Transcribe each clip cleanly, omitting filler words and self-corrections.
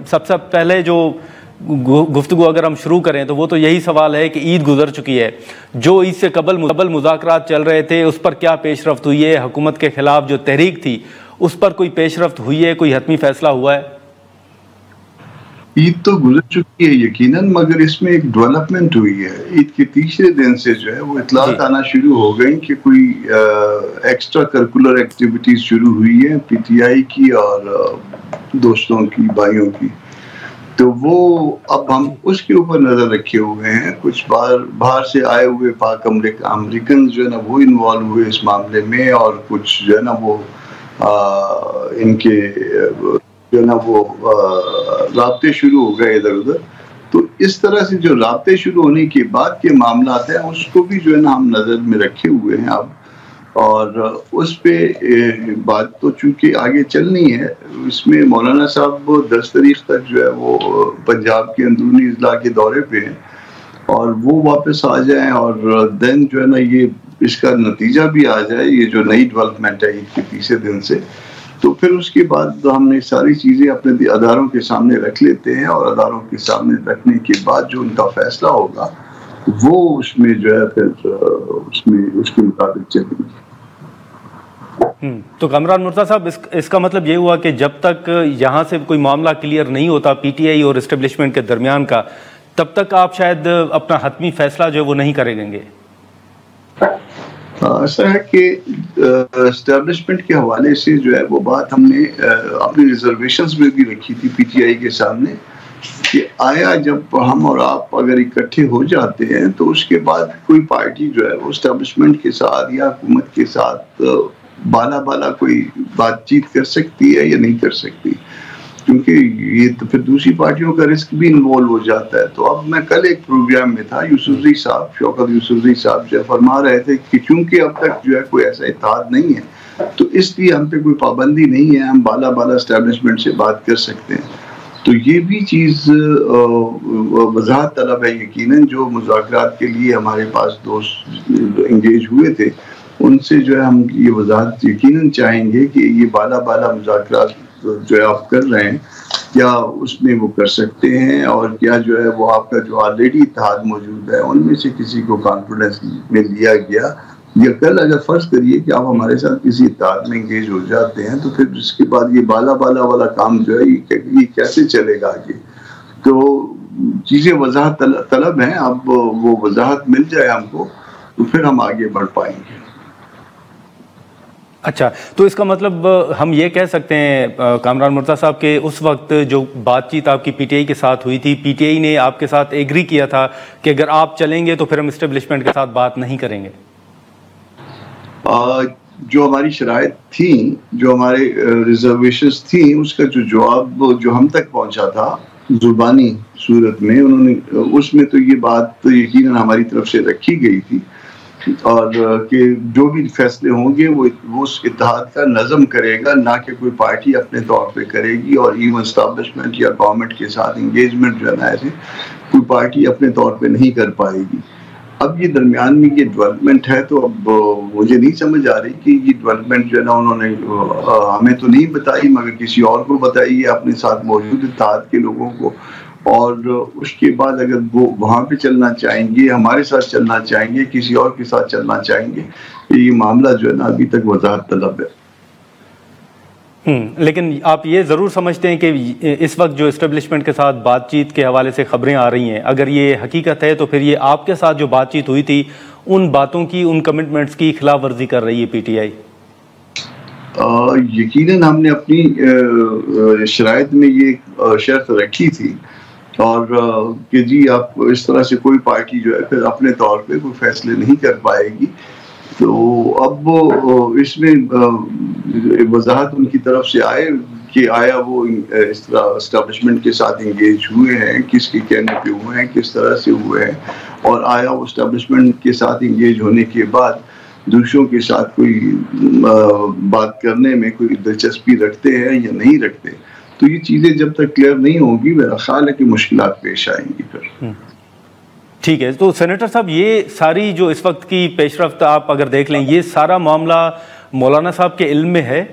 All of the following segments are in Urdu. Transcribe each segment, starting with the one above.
سب سے پہلے جو گفتگو اگر ہم شروع کریں تو وہ تو یہی سوال ہے کہ عید گزر چکی ہے، جو عید سے قبل مذاکرات چل رہے تھے اس پر کیا پیش رفت ہوئی ہے؟ حکومت کے خلاف جو تحریک تھی اس پر کوئی پیش رفت ہوئی ہے؟ کوئی حتمی فیصلہ ہوا ہے؟ عید تو گزر چکی ہے یقیناً، مگر اس میں ایک ڈیولپمنٹ ہوئی ہے۔ عید کے تیسرے دن سے جو ہے وہ اطلاعات آنا شروع ہو گئی کہ کوئی ایکسٹرا کرکولر ایکٹیویٹیز شروع ہوئی ہیں پی ٹی آئی کی اور دوستوں کی، بھائیوں کی، تو وہ اب ہم اس کے اوپر نظر رکھے ہوئے ہیں۔ کچھ باہر سے آئے ہوئے پاک امریکن جو ہے نا وہ انوالو ہوئے اس معاملے میں، اور کچھ جو ہے نا وہ ان کے جو ہے نا وہ رابطے شروع ہو گئے ادھر ادھر۔ تو اس طرح سے جو رابطے شروع ہونے کے بعد کے معاملات ہیں اس کو بھی جو ہے نا ہم نظر میں رکھے ہوئے ہیں اب، اور اس پہ بات تو چونکہ آگے چلنی ہے۔ اس میں مولانا صاحب 10 تاریخ تک جو ہے وہ پنجاب کے اندرونی اضلاع کے دورے پہ ہیں، اور وہ واپس آ جائیں، اور دین جو ہے نا یہ اس کا نتیجہ بھی آ جائے، یہ جو نئی ڈیولپمنٹ ہے عید کے تیسرے دن سے، تو پھر اس کے بعد ہم نے ساری چیزیں اپنے اداروں کے سامنے رکھ لیتے ہیں، اور اداروں کے سامنے رکھنے کے بعد جو ان کا فیصلہ ہوگا وہ اس میں جو ہے پھر اس کے مطابق چلیں گے۔ تو کامران مرتضیٰ صاحب، اس کا مطلب یہ ہوا کہ جب تک یہاں سے کوئی معاملہ کلیئر نہیں ہوتا پی ٹی آئی اور اسٹیبلشمنٹ کے درمیان کا، تب تک آپ شاید اپنا حتمی فیصلہ جو ہے وہ نہیں کریں گے؟ ایسا ہے کہ اسٹیبلشمنٹ کے حوالے سے جو ہے وہ بات ہم نے اپنی ریزرویشنز میں بھی رکھی تھی پی ٹی آئی کے سامنے، کہ آیا جب ہم اور آپ اگر اکٹھے ہو جاتے ہیں تو اس کے بعد کوئی پارٹی جو ہے وہ اسٹیبلشمنٹ کے ساتھ یا حکومت کے ساتھ بالا کوئی بات چیت کر سکتی ہے یا نہیں کر سکتی، کیونکہ یہ تو پھر دوسری پارٹیوں کا رسک بھی انوالو ہو جاتا ہے۔ تو اب میں کل ایک پروگرام میں تھا، شوکت یوسفزئی صاحب جو فرما رہے تھے کہ چونکہ اب تک جو ہے کوئی ایسا اتحاد نہیں ہے تو اس لیے ہم پہ کوئی پابندی نہیں ہے، ہم بالا اسٹیبلشمنٹ سے بات کر سکتے ہیں۔ تو یہ بھی چیز وضاحت طلب ہے یقیناً۔ جو مذاکرات کے لیے ہمارے پاس دوست انگیج ہوئے تھے ان سے جو ہے ہم یہ وضاحت یقیناً چاہیں گے کہ یہ بالا مذاکرات جو ہے آپ کر رہے ہیں کیا اس میں وہ کر سکتے ہیں، اور کیا جو ہے وہ آپ کا جو آلریڈی اتحاد موجود ہے ان میں سے کسی کو کانفیڈنس میں لیا گیا، یا کل اگر فرض کریے کہ آپ ہمارے ساتھ کسی اتحاد میں انگیج ہو جاتے ہیں تو پھر اس کے بعد یہ بالا والا کام جو ہے یہ کیسے چلے گا آگے؟ تو چیزیں وضاحت طلب ہیں، اب وہ وضاحت مل جائے ہم کو تو پھر ہم آگے بڑھ پائیں گے۔ اچھا، تو اس کا مطلب ہم یہ کہہ سکتے ہیں کامران مرتضیٰ صاحب کہ اس وقت جو بات چیت آپ کی پی ٹی آئی کے ساتھ ہوئی تھی، پی ٹی آئی نے آپ کے ساتھ ایگری کیا تھا کہ اگر آپ چلیں گے تو پھر ہم اسٹیبلشمنٹ کے ساتھ بات نہیں کریں گے؟ جو ہماری شرائط تھیں، جو ہمارے ریزرویشنز تھیں، اس کا جو جواب جو ہم تک پہنچا تھا زبانی صورت میں، انہوں نے اس میں تو یہ بات یقیناً ہماری طرف سے رکھی گئی تھی، اور کہ جو بھی فیصلے ہوں گے وہ اس اتحاد کا نظم کرے گا، نہ کہ کوئی پارٹی اپنے طور پہ کرے گی، اور ایون اسٹیبلشمنٹ یا گورنمنٹ کے ساتھ انگیجمنٹ جو ہے نا ایسے کوئی پارٹی اپنے طور پہ نہیں کر پائے گی۔ اب یہ درمیان میں یہ ڈیولپمنٹ ہے، تو اب مجھے نہیں سمجھ آ رہی کہ یہ ڈیولپمنٹ جو ہے نا انہوں نے ہمیں تو نہیں بتائی، مگر کسی اور کو بتائی ہے، اپنے ساتھ موجود اتحاد کے لوگوں کو، اور اس کے بعد اگر وہ وہاں پہ چلنا چاہیں گے، ہمارے ساتھ چلنا چاہیں گے، کسی اور کے ساتھ چلنا چاہیں گے، یہ معاملہ جو ہے نا ابھی تک وضاحت طلب ہے۔ لیکن آپ یہ ضرور سمجھتے ہیں کہ اس وقت جو اسٹیبلشمنٹ کے ساتھ بات چیت کے حوالے سے خبریں آ رہی ہیں، اگر یہ حقیقت ہے تو پھر یہ آپ کے ساتھ جو بات چیت ہوئی تھی ان باتوں کی، ان کمٹمنٹس کی خلاف ورزی کر رہی ہے پی ٹی آئی؟ یقیناً ہم نے اپنی شرائط میں یہ شرط رکھی تھی، اور کہ جی آپ اس طرح سے کوئی پارٹی جو ہے پھر اپنے طور پہ کوئی فیصلے نہیں کر پائے گی۔ تو اب اس میں وضاحت ان کی طرف سے آئے کہ آیا وہ اس طرح اسٹیبلشمنٹ کے ساتھ انگیج ہوئے ہیں، کس کے کہنے پہ ہوئے ہیں، کس طرح سے ہوئے ہیں، اور آیا وہ اسٹیبلشمنٹ کے ساتھ انگیج ہونے کے بعد دوسروں کے ساتھ کوئی بات کرنے میں کوئی دلچسپی رکھتے ہیں یا نہیں رکھتے۔ تو یہ چیزیں جب تک کلیئر نہیں ہوں گی میرا خیال ہے کہ مشکلات پیش آئیں گی پھر۔ ٹھیک ہے، تو سینیٹر صاحب یہ ساری جو اس وقت کی پیش رفت آپ اگر دیکھ لیں، یہ سارا معاملہ مولانا صاحب کے علم میں ہے؟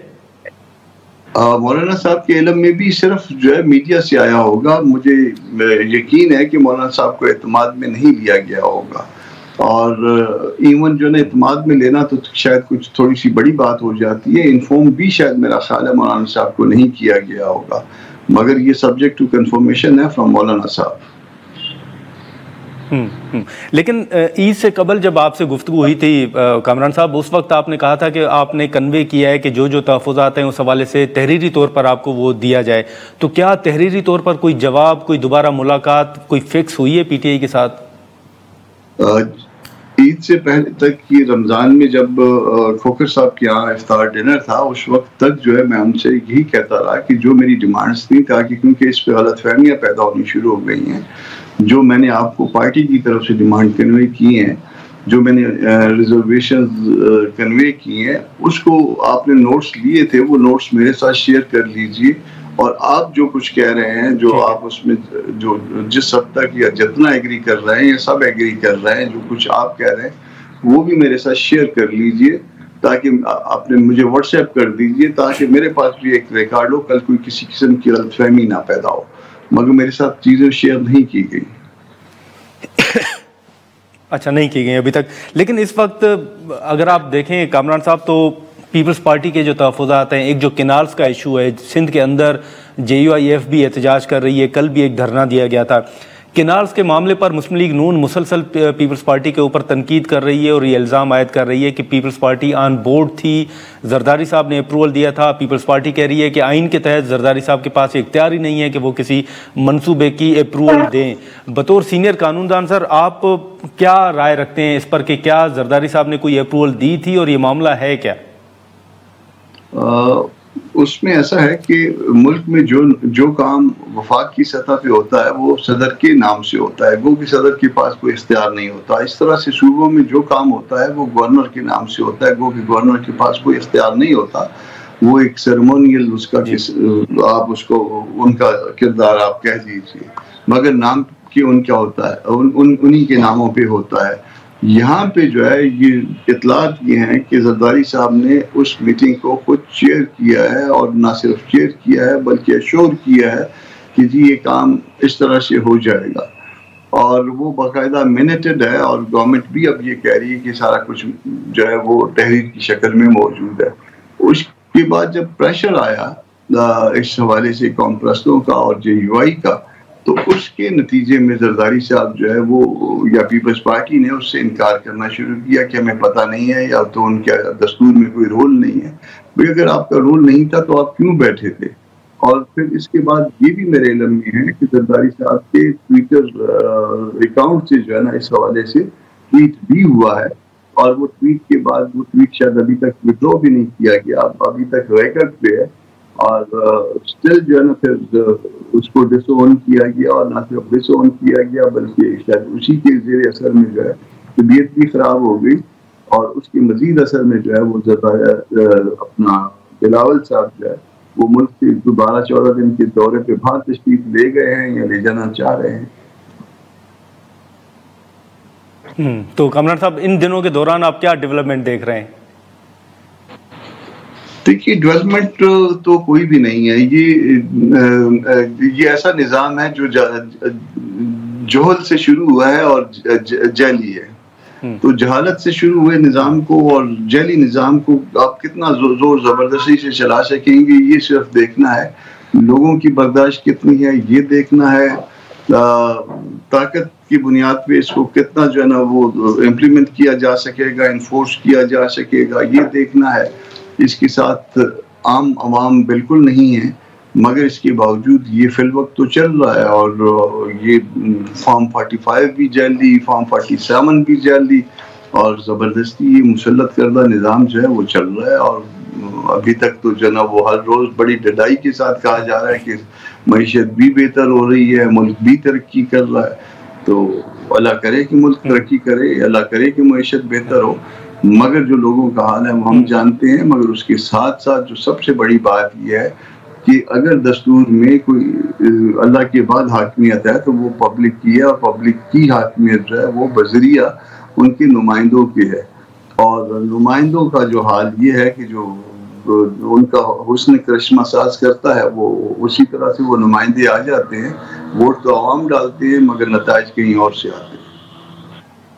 مولانا صاحب کے علم میں بھی صرف جو ہے میڈیا سے آیا ہوگا. مجھے یقین ہے کہ مولانا صاحب کو اعتماد میں نہیں لیا گیا ہوگا, اور ایون جو ہے اعتماد میں لینا تو شاید کچھ تھوڑی سی بڑی بات ہو جاتی ہے. انفارم بھی شاید میرا خیال ہے مولانا صاحب کو نہیں کیا گیا ہوگا, مگر یہ سبجیکٹ ٹو کنفرمیشن ہے فرام مولانا صاحب. لیکن عید سے قبل جب آپ سے گفتگو ہوئی تھی کامران صاحب, اس وقت آپ نے کہا تھا کہ آپ نے کنوے کیا ہے کہ جو تحفظات ہیں اس حوالے سے تحریری طور پر آپ کو وہ دیا جائے. تو کیا تحریری طور پر کوئی جواب, کوئی دوبارہ ملاقات کوئی فکس ہوئی ہے پی ٹی آئی کے ساتھ؟ عید سے پہلے تک یہ رمضان میں جب کھوکھر صاحب کے یہاں افطار ڈنر تھا, اس وقت تک جو ہے میں ان سے یہی کہتا رہا کہ جو میری ڈیمانڈس تھیں, تاکہ کیونکہ اس پہ غلط فہمیاں پیدا ہونی شروع ہو گئی ہیں, جو میں نے آپ کو پارٹی کی طرف سے ڈیمانڈ کنوے کی ہیں, جو میں نے ریزرویشنز کنوے کی ہیں, اس کو آپ نے نوٹس لیے تھے, وہ نوٹس میرے ساتھ شیئر کر لیجئے. اور آپ جو کچھ کہہ رہے ہیں, جو آپ اس میں جو جس حد تک یا جتنا ایگری کر رہے ہیں یا سب ایگری کر رہے ہیں, جو کچھ آپ کہہ رہے ہیں وہ بھی میرے ساتھ شیئر کر لیجئے, تاکہ آپ نے مجھے واٹس ایپ کر دیجئے, تاکہ میرے پاس بھی ایک ریکارڈ ہو, کل کوئی کسی قسم کی غلط فہمی نہ پیدا ہو. مگر میرے ساتھ چیزیں شیئر نہیں کی گئی. اچھا, نہیں کی گئی ابھی تک. لیکن اس وقت اگر آپ دیکھیں کامران صاحب, تو پیپلز پارٹی کے جو تحفظات ہیں, ایک جو کینالز کا ایشو ہے سندھ کے اندر, JUIF بھی احتجاج کر رہی ہے, کل بھی ایک دھرنا دیا گیا تھا. کینالز کے معاملے پر مسلم لیگ نون مسلسل پیپلز پارٹی کے اوپر تنقید کر رہی ہے اور یہ الزام عائد کر رہی ہے کہ پیپلز پارٹی آن بورڈ تھی, زرداری صاحب نے اپروول دیا تھا. پیپلز پارٹی کہہ رہی ہے کہ آئین کے تحت زرداری صاحب کے پاس اختیار ہی نہیں ہے کہ وہ کسی منصوبے کی اپروول دیں. بطور سینئر قانون دان سر, آپ کیا رائے رکھتے ہیں اس پر کہ کیا زرداری صاحب نے کوئی اپروول دی تھی اور یہ معاملہ ہے کیا؟ اس میں ایسا ہے کہ ملک میں جو کام وفاق کی سطح پہ ہوتا ہے وہ صدر کے نام سے ہوتا ہے, گو کہ صدر کے پاس کوئی اختیار نہیں ہوتا. اس طرح سے صوبوں میں جو کام ہوتا ہے وہ گورنر کے نام سے ہوتا ہے, گو کہ گورنر کے پاس کوئی اختیار نہیں ہوتا. وہ ایک سیریمونیل اس کا آپ اس کو ان کا کردار آپ کہہ دیجیے, مگر نام کی ان کیا ہوتا ہے, انہی کے ناموں پہ ہوتا ہے. یہاں پہ جو ہے یہ اطلاعات یہ ہیں کہ زرداری صاحب نے اس میٹنگ کو خود چیئر کیا ہے, اور نہ صرف چیئر کیا ہے بلکہ اشور کیا ہے کہ جی یہ کام اس طرح سے ہو جائے گا, اور وہ باقاعدہ منیٹڈ ہے, اور گورنمنٹ بھی اب یہ کہہ رہی ہے کہ سارا کچھ جو ہے وہ تحریر کی شکل میں موجود ہے. اس کے بعد جب پریشر آیا اس حوالے سے قوم پرستوں کا اور JUI کا, تو اس کے نتیجے میں زرداری صاحب جو ہے وہ یا پیپلز پارٹی نے اس سے انکار کرنا شروع کیا کہ ہمیں پتہ نہیں ہے, یا تو ان کے دستور میں کوئی رول نہیں ہے. بھئی اگر آپ کا رول نہیں تھا تو آپ کیوں بیٹھے تھے؟ اور پھر اس کے بعد یہ بھی میرے علم میں ہے کہ زرداری صاحب کے ٹویٹر اکاؤنٹ سے جو ہے نا اس حوالے سے ٹویٹ بھی ہوا ہے, اور وہ ٹویٹ کے بعد وہ ٹویٹ شاید ابھی تک وڈرا بھی نہیں کیا گیا, ابھی تک ریکارڈ پہ ہے, اور اسٹل جو ہے نا پھر اس کو ڈس اون کیا گیا, اور نہ صرف ڈس اون کیا گیا بلکہ شاید اسی کے زیر اثر میں جو ہے طبیعت بھی خراب ہو گئی, اور اس کے مزید اثر میں جو ہے وہ اپنا بلاول صاحب جو ہے وہ ملک سے دوبارہ 14 دن کے دورے پہ باہر تشریف لے گئے ہیں یا لے جانا چاہ رہے ہیں. تو کامران صاحب ان دنوں کے دوران آپ کیا ڈیولپمنٹ دیکھ رہے ہیں؟ دیکھیے ڈیولپمنٹ تو کوئی بھی نہیں ہے. یہ ایسا نظام ہے جو جہل سے شروع ہوا ہے اور جعلی ہے. تو جہالت سے شروع ہوئے نظام کو اور جعلی نظام کو آپ کتنا زور زبردستی سے چلا سکیں گے, یہ صرف دیکھنا ہے. لوگوں کی برداشت کتنی ہے یہ دیکھنا ہے. طاقت کی بنیاد پہ اس کو کتنا جو ہے نا وہ امپلیمنٹ کیا جا سکے گا, انفورس کیا جا سکے گا, یہ دیکھنا ہے. اس کے ساتھ عام عوام بالکل نہیں ہے, مگر اس کے باوجود یہ فی الوقت تو چل رہا ہے, اور یہ فارم 45 بھی جعلی, فارم 47 بھی جعلی, اور زبردستی یہ مسلط کردہ نظام جو ہے وہ چل رہا ہے. اور ابھی تک تو جناب وہ ہر روز بڑی ڈڈائی کے ساتھ کہا جا رہا ہے کہ معیشت بھی بہتر ہو رہی ہے, ملک بھی ترقی کر رہا ہے. تو اللہ کرے کہ ملک ترقی کرے, اللہ کرے کہ معیشت بہتر ہو, مگر جو لوگوں کا حال ہے وہ ہم جانتے ہیں. مگر اس کے ساتھ ساتھ جو سب سے بڑی بات یہ ہے کہ اگر دستور میں کوئی اللہ کے بعد حاکمیت ہے تو وہ پبلک کی ہے, اور پبلک کی حاکمیت جو ہے وہ بذریعہ ان کے نمائندوں کی ہے. اور نمائندوں کا جو حال یہ ہے کہ جو ان کا حسن کرشمہ ساز کرتا ہے وہ اسی طرح سے وہ نمائندے آ جاتے ہیں. ووٹ تو عوام ڈالتے ہیں مگر نتائج کہیں اور سے آتے ہیں.